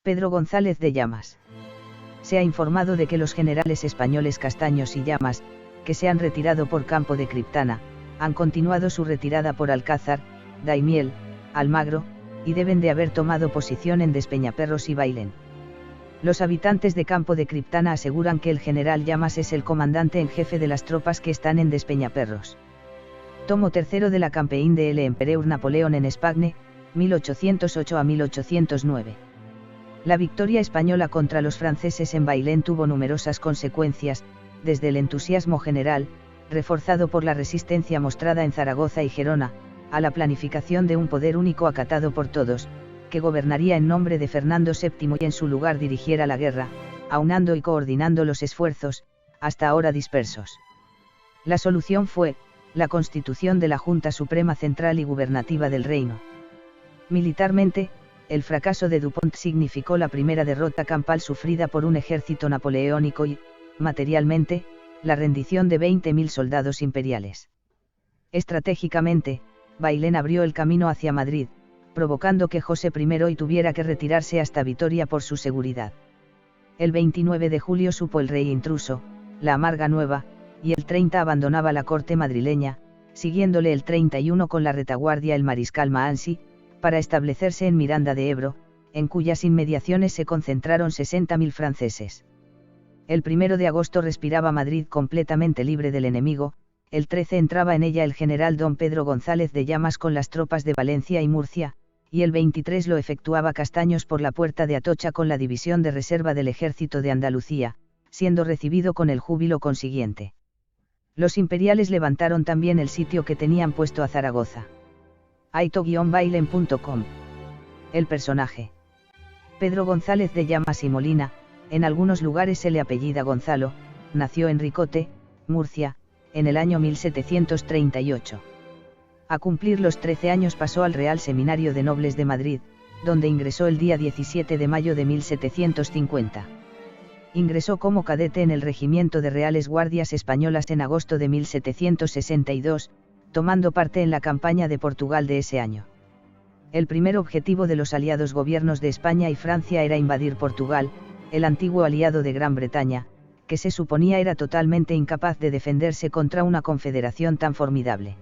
Pedro González de Llamas. Se ha informado de que los generales españoles Castaños y Llamas, que se han retirado por Campo de Criptana, han continuado su retirada por Alcázar, Daimiel, Almagro, y deben de haber tomado posición en Despeñaperros y Bailén. Los habitantes de Campo de Criptana aseguran que el general Llamas es el comandante en jefe de las tropas que están en Despeñaperros. Tomo III de la Campagne de l'Empereur Napoleón en Espagne, 1808 a 1809. La victoria española contra los franceses en Bailén tuvo numerosas consecuencias, desde el entusiasmo general, reforzado por la resistencia mostrada en Zaragoza y Gerona, a la planificación de un poder único acatado por todos, que gobernaría en nombre de Fernando VII y en su lugar dirigiera la guerra, aunando y coordinando los esfuerzos, hasta ahora dispersos. La solución fue, la constitución de la Junta Suprema Central y Gubernativa del Reino. Militarmente, el fracaso de Dupont significó la primera derrota campal sufrida por un ejército napoleónico y, materialmente, la rendición de 20.000 soldados imperiales. Estratégicamente, Bailén abrió el camino hacia Madrid, provocando que José I hoy tuviera que retirarse hasta Vitoria por su seguridad. El 29 de julio supo el rey intruso, la amarga nueva, y el 30 abandonaba la corte madrileña, siguiéndole el 31 con la retaguardia el mariscal Mahansi, para establecerse en Miranda de Ebro, en cuyas inmediaciones se concentraron 60.000 franceses. El 1 de agosto respiraba Madrid completamente libre del enemigo, el 13 entraba en ella el general don Pedro González de Llamas con las tropas de Valencia y Murcia, y el 23 lo efectuaba Castaños por la puerta de Atocha con la división de reserva del ejército de Andalucía, siendo recibido con el júbilo consiguiente. Los imperiales levantaron también el sitio que tenían puesto a Zaragoza. aito-bailen.com. El personaje. Pedro González de Llamas y Molina, en algunos lugares se le apellida Gonzalo, nació en Ricote, Murcia, en el año 1738. A cumplir los 13 años pasó al Real Seminario de Nobles de Madrid, donde ingresó el día 17 de mayo de 1750. Ingresó como cadete en el Regimiento de Reales Guardias Españolas en agosto de 1762, tomando parte en la campaña de Portugal de ese año. El primer objetivo de los aliados gobiernos de España y Francia era invadir Portugal, el antiguo aliado de Gran Bretaña, que se suponía era totalmente incapaz de defenderse contra una confederación tan formidable.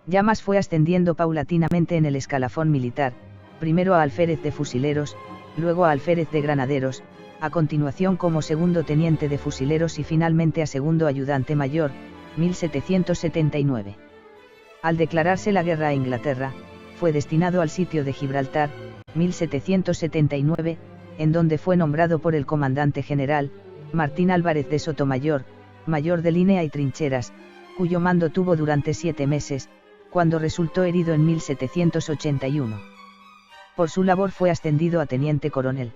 Llamas fue ascendiendo paulatinamente en el escalafón militar, primero a alférez de fusileros, luego a alférez de granaderos, a continuación como segundo teniente de fusileros y finalmente a segundo ayudante mayor, 1779. Al declararse la guerra a Inglaterra, fue destinado al sitio de Gibraltar, 1779, en donde fue nombrado por el comandante general, Martín Álvarez de Sotomayor, mayor de línea y trincheras, cuyo mando tuvo durante 7 meses, cuando resultó herido en 1781. Por su labor fue ascendido a teniente coronel.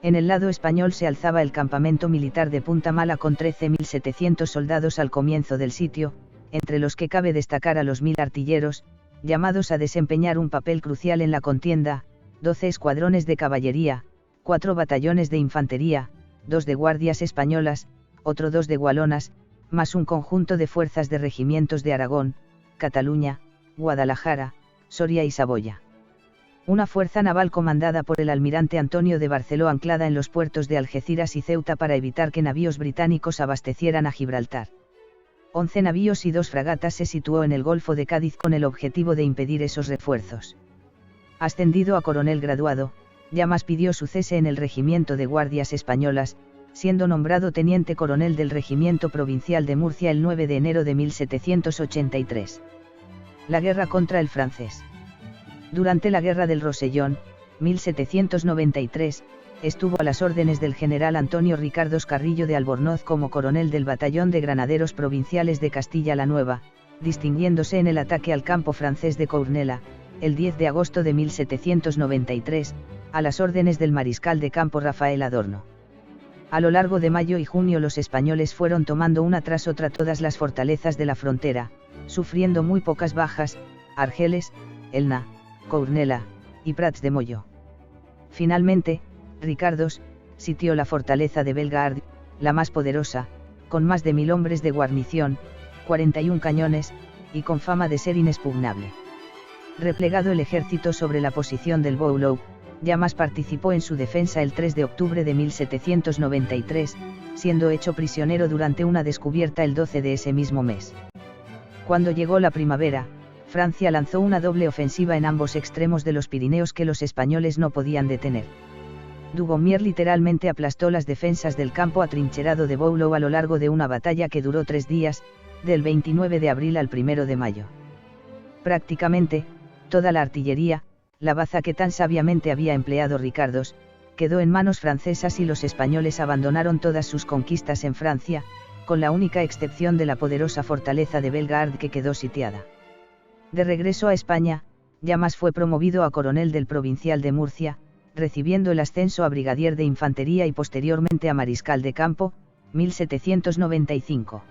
En el lado español se alzaba el campamento militar de Punta Mala con 13.700 soldados al comienzo del sitio, entre los que cabe destacar a los 1.000 artilleros, llamados a desempeñar un papel crucial en la contienda, 12 escuadrones de caballería, 4 batallones de infantería, 2 de guardias españolas, otro 2 de gualonas, más un conjunto de fuerzas de regimientos de Aragón, Cataluña, Guadalajara, Soria y Saboya. Una fuerza naval comandada por el almirante Antonio de Barceló anclada en los puertos de Algeciras y Ceuta para evitar que navíos británicos abastecieran a Gibraltar. 11 navíos y 2 fragatas se situó en el Golfo de Cádiz con el objetivo de impedir esos refuerzos. Ascendido a coronel graduado, Llamas pidió su cese en el Regimiento de Guardias Españolas, siendo nombrado teniente coronel del Regimiento Provincial de Murcia el 9 de enero de 1783. La guerra contra el francés. Durante la Guerra del Rosellón, 1793, estuvo a las órdenes del general Antonio Ricardos Carrillo de Albornoz como coronel del Batallón de Granaderos Provinciales de Castilla la Nueva, distinguiéndose en el ataque al campo francés de Cournela, el 10 de agosto de 1793, a las órdenes del mariscal de campo Rafael Adorno. A lo largo de mayo y junio los españoles fueron tomando una tras otra todas las fortalezas de la frontera, sufriendo muy pocas bajas, Argeles, Elna, Cournela, y Prats de Molló. Finalmente, Ricardos sitió la fortaleza de Bellegarde, la más poderosa, con más de 1000 hombres de guarnición, 41 cañones, y con fama de ser inexpugnable. Replegado el ejército sobre la posición del Bouleau, Llamas participó en su defensa el 3 de octubre de 1793, siendo hecho prisionero durante una descubierta el 12 de ese mismo mes. Cuando llegó la primavera, Francia lanzó una doble ofensiva en ambos extremos de los Pirineos que los españoles no podían detener. Dugommier literalmente aplastó las defensas del campo atrincherado de Boulogne a lo largo de una batalla que duró 3 días, del 29 de abril al 1 de mayo. Prácticamente, toda la artillería, la baza que tan sabiamente había empleado Ricardos, quedó en manos francesas y los españoles abandonaron todas sus conquistas en Francia, con la única excepción de la poderosa fortaleza de Bellegarde que quedó sitiada. De regreso a España, Llamas fue promovido a coronel del Provincial de Murcia, recibiendo el ascenso a brigadier de infantería y posteriormente a mariscal de campo, 1795.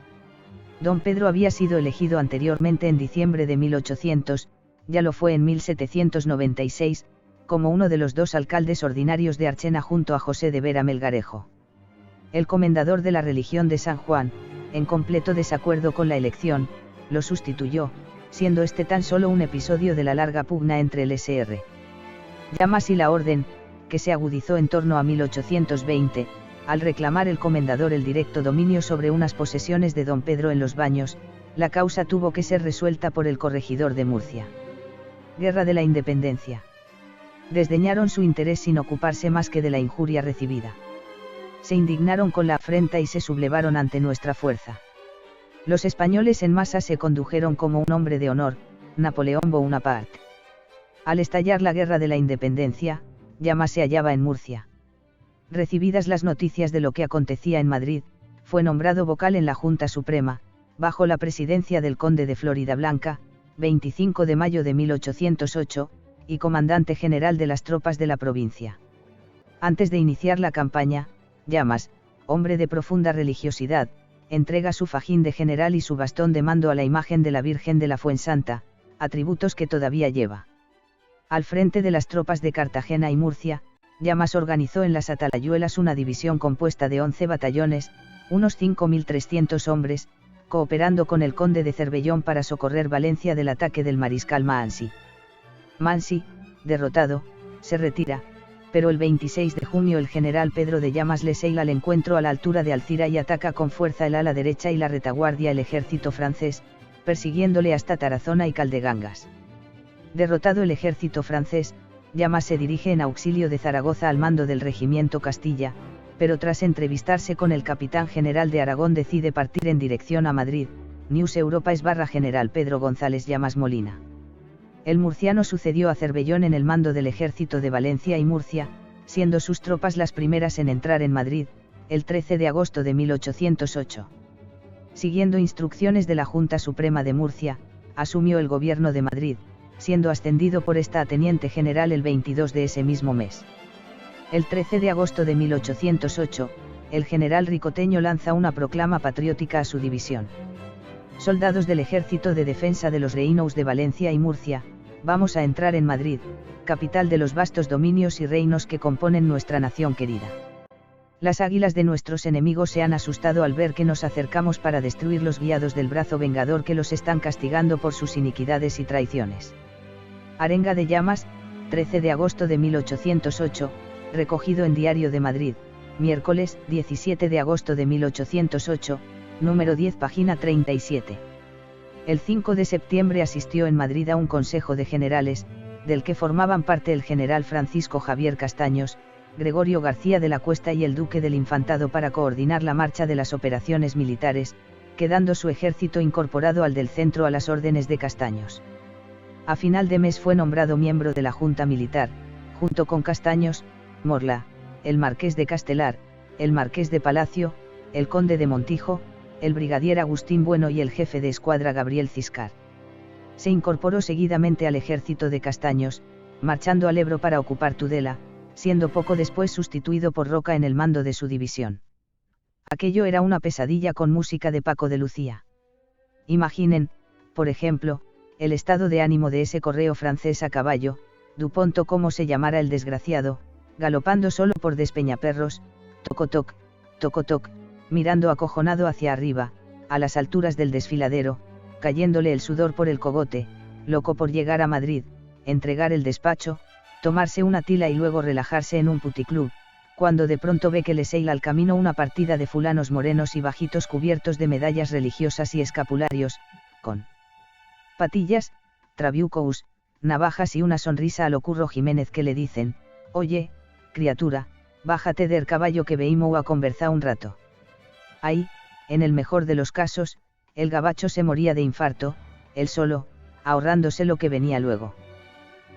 Don Pedro había sido elegido anteriormente en diciembre de 1800, ya lo fue en 1796, como uno de los 2 alcaldes ordinarios de Archena junto a José de Vera Melgarejo. El comendador de la religión de San Juan, en completo desacuerdo con la elección, lo sustituyó, siendo este tan solo un episodio de la larga pugna entre el Sr. Llamas y la orden, que se agudizó en torno a 1820, al reclamar el comendador el directo dominio sobre unas posesiones de don Pedro en los Baños. La causa tuvo que ser resuelta por el corregidor de Murcia. Guerra de la Independencia. Desdeñaron su interés sin ocuparse más que de la injuria recibida. Se indignaron con la afrenta y se sublevaron ante nuestra fuerza. Los españoles en masa se condujeron como un hombre de honor, Napoleón Bonaparte. Al estallar la Guerra de la Independencia, Llamas se hallaba en Murcia. Recibidas las noticias de lo que acontecía en Madrid, fue nombrado vocal en la Junta Suprema, bajo la presidencia del conde de Floridablanca, 25 de mayo de 1808, y comandante general de las tropas de la provincia. Antes de iniciar la campaña, Llamas, hombre de profunda religiosidad, entrega su fajín de general y su bastón de mando a la imagen de la Virgen de la Fuensanta, atributos que todavía lleva. Al frente de las tropas de Cartagena y Murcia, Llamas organizó en las Atalayuelas una división compuesta de 11 batallones, unos 5.300 hombres, cooperando con el conde de Cervellón para socorrer Valencia del ataque del mariscal Mansi. Mansi, derrotado, se retira, pero el 26 de junio el general Pedro de Llamas le seila al encuentro a la altura de Alcira y ataca con fuerza el ala derecha y la retaguardia el ejército francés, persiguiéndole hasta Tarazona y Caldegangas. Derrotado el ejército francés, Llamas se dirige en auxilio de Zaragoza al mando del regimiento Castilla, pero tras entrevistarse con el capitán general de Aragón decide partir en dirección a Madrid. News Europa / General Pedro González Llamas Molina. El murciano sucedió a Cervellón en el mando del ejército de Valencia y Murcia, siendo sus tropas las primeras en entrar en Madrid, el 13 de agosto de 1808. Siguiendo instrucciones de la Junta Suprema de Murcia, asumió el gobierno de Madrid, siendo ascendido por esta a teniente general el 22 de ese mismo mes. El 13 de agosto de 1808, el general ricoteño lanza una proclama patriótica a su división. Soldados del Ejército de Defensa de los Reinos de Valencia y Murcia, vamos a entrar en Madrid, capital de los vastos dominios y reinos que componen nuestra nación querida. Las águilas de nuestros enemigos se han asustado al ver que nos acercamos para destruirlos guiados del brazo vengador que los están castigando por sus iniquidades y traiciones. Arenga de Llamas, 13 de agosto de 1808, recogido en Diario de Madrid, miércoles 17 de agosto de 1808, número 10, página 37. El 5 de septiembre asistió en Madrid a un consejo de generales, del que formaban parte el general Francisco Javier Castaños, Gregorio García de la Cuesta y el duque del Infantado para coordinar la marcha de las operaciones militares, quedando su ejército incorporado al del centro a las órdenes de Castaños. A final de mes fue nombrado miembro de la Junta Militar, junto con Castaños, Morla, el marqués de Castelar, el marqués de Palacio, el conde de Montijo, el brigadier Agustín Bueno y el jefe de escuadra Gabriel Ciscar. Se incorporó seguidamente al ejército de Castaños, marchando al Ebro para ocupar Tudela, siendo poco después sustituido por Roca en el mando de su división. Aquello era una pesadilla con música de Paco de Lucía. Imaginen, por ejemplo, el estado de ánimo de ese correo francés a caballo, Dupont o como se llamara el desgraciado, galopando solo por Despeñaperros, tocotoc, tocotoc, mirando acojonado hacia arriba, a las alturas del desfiladero, cayéndole el sudor por el cogote, loco por llegar a Madrid, entregar el despacho, tomarse una tila y luego relajarse en un puticlub, cuando de pronto ve que le seila al camino una partida de fulanos morenos y bajitos cubiertos de medallas religiosas y escapularios, con patillas, trabucos, navajas y una sonrisa a lo Curro Jiménez que le dicen: «Oye, criatura, bájate del caballo que veímos a conversar un rato». Ahí, en el mejor de los casos, el gabacho se moría de infarto, él solo, ahorrándose lo que venía luego.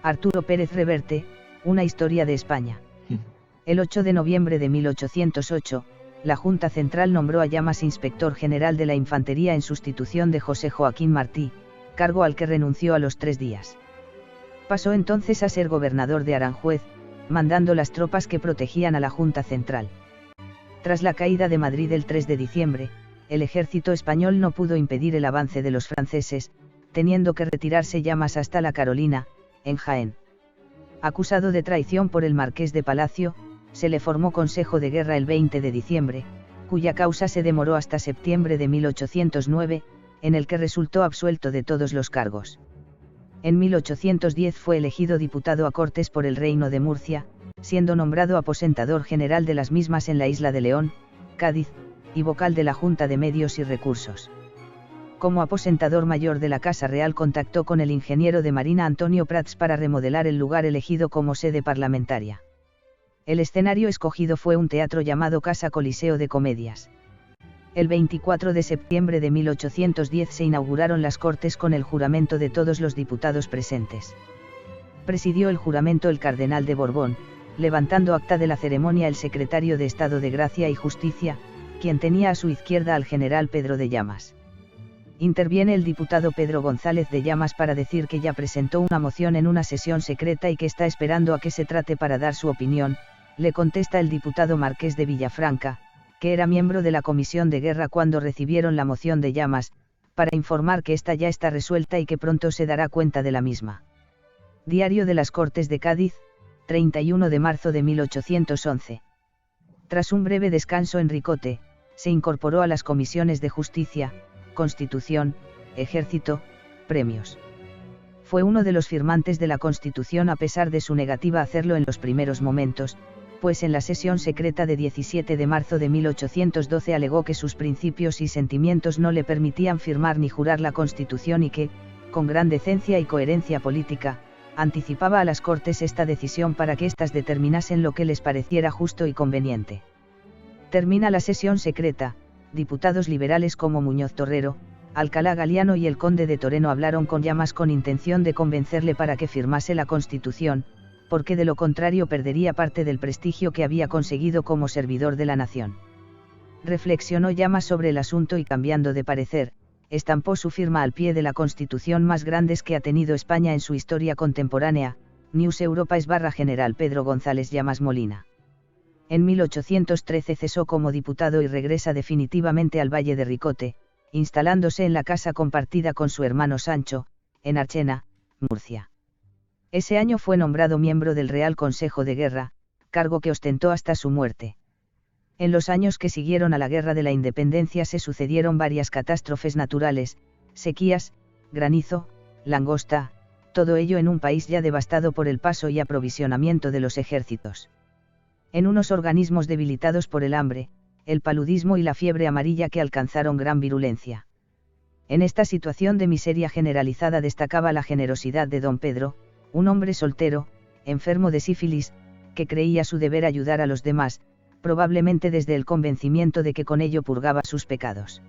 Arturo Pérez Reverte, Una historia de España. El 8 de noviembre de 1808, la Junta Central nombró a Llamas inspector general de la Infantería en sustitución de José Joaquín Martí, cargo al que renunció a los 3 días. Pasó entonces a ser gobernador de Aranjuez, mandando las tropas que protegían a la Junta Central. Tras la caída de Madrid el 3 de diciembre, el ejército español no pudo impedir el avance de los franceses, teniendo que retirarse Llamas hasta la Carolina, en Jaén. Acusado de traición por el marqués de Palacio, se le formó Consejo de Guerra el 20 de diciembre, cuya causa se demoró hasta septiembre de 1809, en el que resultó absuelto de todos los cargos. En 1810 fue elegido diputado a Cortes por el Reino de Murcia, siendo nombrado aposentador general de las mismas en la isla de León, Cádiz, y vocal de la Junta de Medios y Recursos. Como aposentador mayor de la Casa Real contactó con el ingeniero de Marina Antonio Prats para remodelar el lugar elegido como sede parlamentaria. El escenario escogido fue un teatro llamado Casa Coliseo de Comedias. El 24 de septiembre de 1810 se inauguraron las Cortes con el juramento de todos los diputados presentes. Presidió el juramento el cardenal de Borbón, levantando acta de la ceremonia el secretario de Estado de Gracia y Justicia, quien tenía a su izquierda al general Pedro de Llamas. Interviene el diputado Pedro González de Llamas para decir que ya presentó una moción en una sesión secreta y que está esperando a que se trate para dar su opinión. Le contesta el diputado Marqués de Villafranca, que era miembro de la Comisión de Guerra cuando recibieron la moción de Llamas, para informar que esta ya está resuelta y que pronto se dará cuenta de la misma. Diario de las Cortes de Cádiz, 31 de marzo de 1811. Tras un breve descanso en Ricote, se incorporó a las comisiones de Justicia, Constitución, Ejército, Premios. Fue uno de los firmantes de la Constitución a pesar de su negativa a hacerlo en los primeros momentos, pues en la sesión secreta de 17 de marzo de 1812 alegó que sus principios y sentimientos no le permitían firmar ni jurar la Constitución y que, con gran decencia y coherencia política, anticipaba a las Cortes esta decisión para que éstas determinasen lo que les pareciera justo y conveniente. Termina la sesión secreta, diputados liberales como Muñoz Torrero, Alcalá Galiano y el conde de Toreno hablaron con Llamas con intención de convencerle para que firmase la Constitución, porque de lo contrario perdería parte del prestigio que había conseguido como servidor de la nación. Reflexionó Llamas sobre el asunto y cambiando de parecer, estampó su firma al pie de la Constitución más grandes que ha tenido España en su historia contemporánea, News Europa /General Pedro González Llamas Molina. En 1813 cesó como diputado y regresa definitivamente al Valle de Ricote, instalándose en la casa compartida con su hermano Sancho, en Archena, Murcia. Ese año fue nombrado miembro del Real Consejo de Guerra, cargo que ostentó hasta su muerte. En los años que siguieron a la Guerra de la Independencia se sucedieron varias catástrofes naturales, sequías, granizo, langosta, todo ello en un país ya devastado por el paso y aprovisionamiento de los ejércitos. En unos organismos debilitados por el hambre, el paludismo y la fiebre amarilla que alcanzaron gran virulencia. En esta situación de miseria generalizada destacaba la generosidad de don Pedro, un hombre soltero, enfermo de sífilis, que creía su deber ayudar a los demás, probablemente desde el convencimiento de que con ello purgaba sus pecados.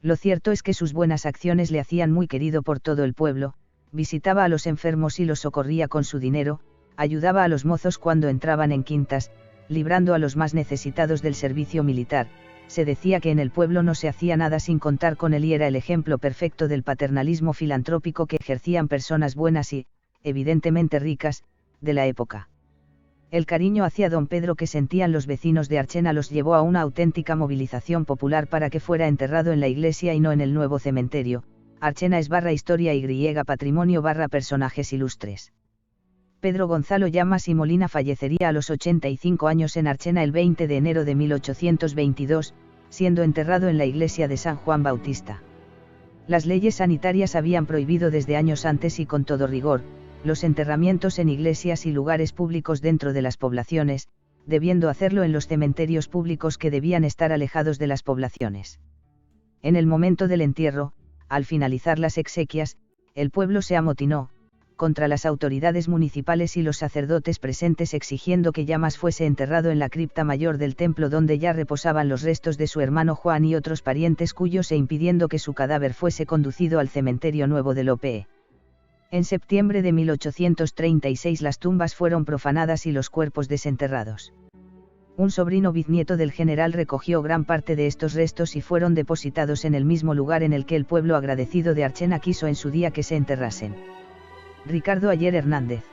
Lo cierto es que sus buenas acciones le hacían muy querido por todo el pueblo, visitaba a los enfermos y los socorría con su dinero, ayudaba a los mozos cuando entraban en quintas, librando a los más necesitados del servicio militar. Se decía que en el pueblo no se hacía nada sin contar con él y era el ejemplo perfecto del paternalismo filantrópico que ejercían personas buenas y, evidentemente ricas, de la época. El cariño hacia don Pedro que sentían los vecinos de Archena los llevó a una auténtica movilización popular para que fuera enterrado en la iglesia y no en el nuevo cementerio. Archena es /historia y patrimonio /personajes ilustres. Pedro Gonzalo Llamas y Molina fallecería a los 85 años en Archena el 20 de enero de 1822, siendo enterrado en la iglesia de San Juan Bautista. Las leyes sanitarias habían prohibido desde años antes y con todo rigor, los enterramientos en iglesias y lugares públicos dentro de las poblaciones, debiendo hacerlo en los cementerios públicos que debían estar alejados de las poblaciones. En el momento del entierro, al finalizar las exequias, el pueblo se amotinó contra las autoridades municipales y los sacerdotes presentes exigiendo que Llamas fuese enterrado en la cripta mayor del templo donde ya reposaban los restos de su hermano Juan y otros parientes cuyos e impidiendo que su cadáver fuese conducido al cementerio nuevo de Lope. En septiembre de 1836 las tumbas fueron profanadas y los cuerpos desenterrados. Un sobrino bisnieto del general recogió gran parte de estos restos y fueron depositados en el mismo lugar en el que el pueblo agradecido de Archena quiso en su día que se enterrasen. Ricardo Ayer Hernández.